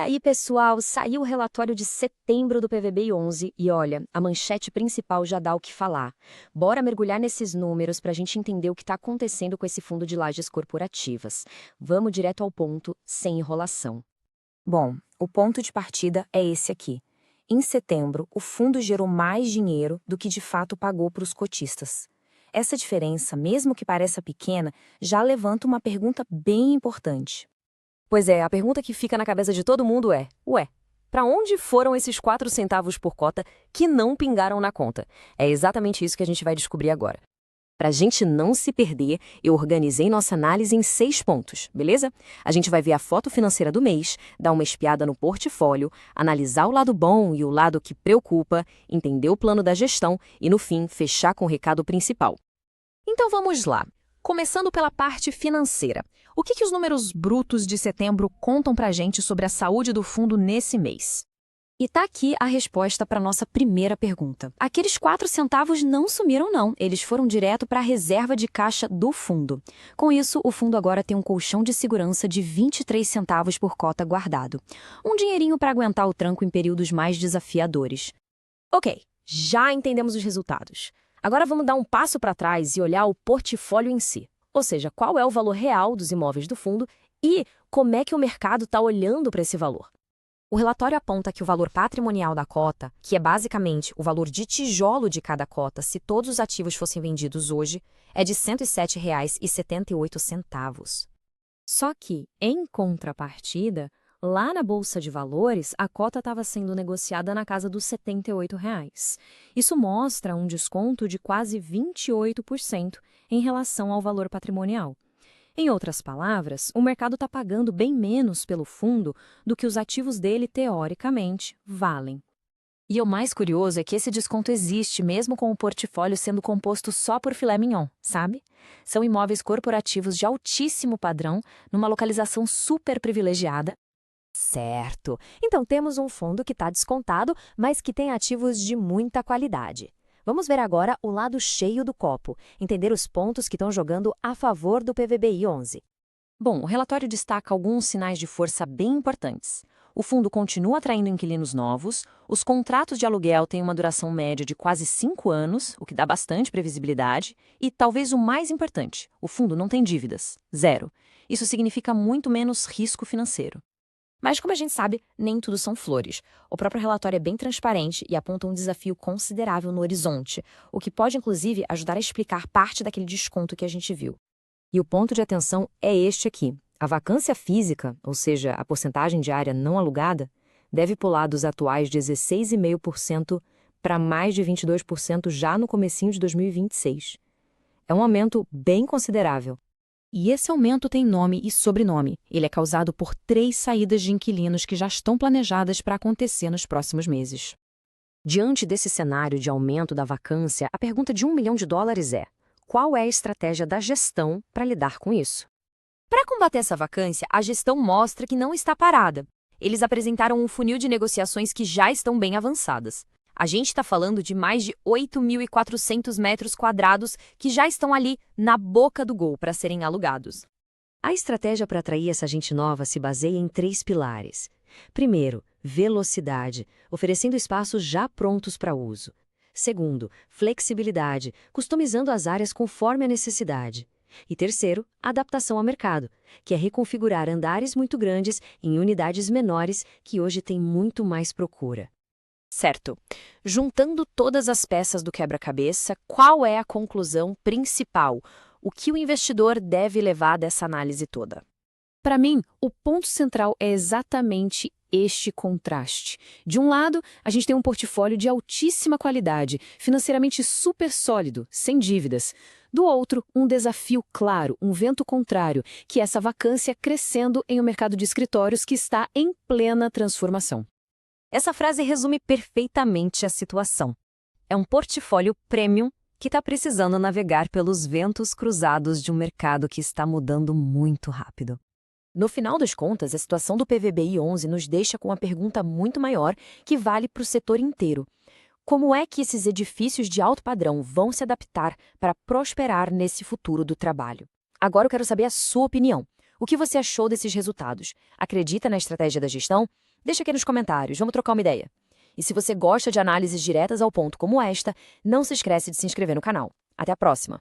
aí, pessoal, saiu o relatório de setembro do PVBI11 e olha, a manchete principal já dá o que falar. Bora mergulhar nesses números para a gente entender o que está acontecendo com esse fundo de lajes corporativas. Vamos direto ao ponto, sem enrolação. Bom, o ponto de partida é esse aqui. Em setembro, o fundo gerou mais dinheiro do que de fato pagou para os cotistas. Essa diferença, mesmo que pareça pequena, já levanta uma pergunta bem importante. Pois é, a pergunta que fica na cabeça de todo mundo é: ué, para onde foram esses 4 centavos por cota que não pingaram na conta? É exatamente isso que a gente vai descobrir agora. Para a gente não se perder, eu organizei nossa análise em 6 pontos, beleza? A gente vai ver a foto financeira do mês, dar uma espiada no portfólio, analisar o lado bom e o lado que preocupa, entender o plano da gestão e, no fim, fechar com o recado principal. Então vamos lá. Começando pela parte financeira. O que os números brutos de setembro contam para a gente sobre a saúde do fundo nesse mês? E tá aqui a resposta para nossa primeira pergunta. Aqueles 4 centavos não sumiram não, eles foram direto para a reserva de caixa do fundo. Com isso, o fundo agora tem um colchão de segurança de 23 centavos por cota guardado. Um dinheirinho para aguentar o tranco em períodos mais desafiadores. Ok, já entendemos os resultados. Agora vamos dar um passo para trás e olhar o portfólio em si. Ou seja, qual é o valor real dos imóveis do fundo e como é que o mercado está olhando para esse valor. O relatório aponta que o valor patrimonial da cota, que é basicamente o valor de tijolo de cada cota se todos os ativos fossem vendidos hoje, é de R$ 107,78. Só que, em contrapartida, lá na Bolsa de Valores, a cota estava sendo negociada na casa dos R$ 78. Isso mostra um desconto de quase 28% em relação ao valor patrimonial. Em outras palavras, o mercado está pagando bem menos pelo fundo do que os ativos dele, teoricamente, valem. E o mais curioso é que esse desconto existe mesmo com o portfólio sendo composto só por filé mignon, sabe? São imóveis corporativos de altíssimo padrão, numa localização super privilegiada. Certo. Então temos um fundo que está descontado, mas que tem ativos de muita qualidade. Vamos ver agora o lado cheio do copo, entender os pontos que estão jogando a favor do PVBI11. Bom, o relatório destaca alguns sinais de força bem importantes. O fundo continua atraindo inquilinos novos, os contratos de aluguel têm uma duração média de quase 5 anos, o que dá bastante previsibilidade, e talvez o mais importante, o fundo não tem dívidas, zero. Isso significa muito menos risco financeiro. Mas, como a gente sabe, nem tudo são flores. O próprio relatório é bem transparente e aponta um desafio considerável no horizonte, o que pode, inclusive, ajudar a explicar parte daquele desconto que a gente viu. E o ponto de atenção é este aqui. A vacância física, ou seja, a porcentagem de área não alugada, deve pular dos atuais 16,5% para mais de 22% já no comecinho de 2026. É um aumento bem considerável. E esse aumento tem nome e sobrenome. Ele é causado por 3 saídas de inquilinos que já estão planejadas para acontecer nos próximos meses. Diante desse cenário de aumento da vacância, a pergunta de $1 milhão é: qual é a estratégia da gestão para lidar com isso? Para combater essa vacância, a gestão mostra que não está parada. Eles apresentaram um funil de negociações que já estão bem avançadas. A gente está falando de mais de 8.400 metros quadrados que já estão ali na boca do gol para serem alugados. A estratégia para atrair essa gente nova se baseia em 3 pilares. Primeiro, velocidade, oferecendo espaços já prontos para uso. Segundo, flexibilidade, customizando as áreas conforme a necessidade. E terceiro, adaptação ao mercado, que é reconfigurar andares muito grandes em unidades menores que hoje têm muito mais procura. Certo. Juntando todas as peças do quebra-cabeça, qual é a conclusão principal? O que o investidor deve levar dessa análise toda? Para mim, o ponto central é exatamente este contraste. De um lado, a gente tem um portfólio de altíssima qualidade, financeiramente super sólido, sem dívidas. Do outro, um desafio claro, um vento contrário, que é essa vacância crescendo em um mercado de escritórios que está em plena transformação. Essa frase resume perfeitamente a situação. É um portfólio premium que está precisando navegar pelos ventos cruzados de um mercado que está mudando muito rápido. No final das contas, a situação do PVBI11 nos deixa com uma pergunta muito maior que vale para o setor inteiro. Como é que esses edifícios de alto padrão vão se adaptar para prosperar nesse futuro do trabalho? Agora eu quero saber a sua opinião. O que você achou desses resultados? Acredita na estratégia da gestão? Deixa aqui nos comentários, vamos trocar uma ideia. E se você gosta de análises diretas ao ponto como esta, não se esquece de se inscrever no canal. Até a próxima!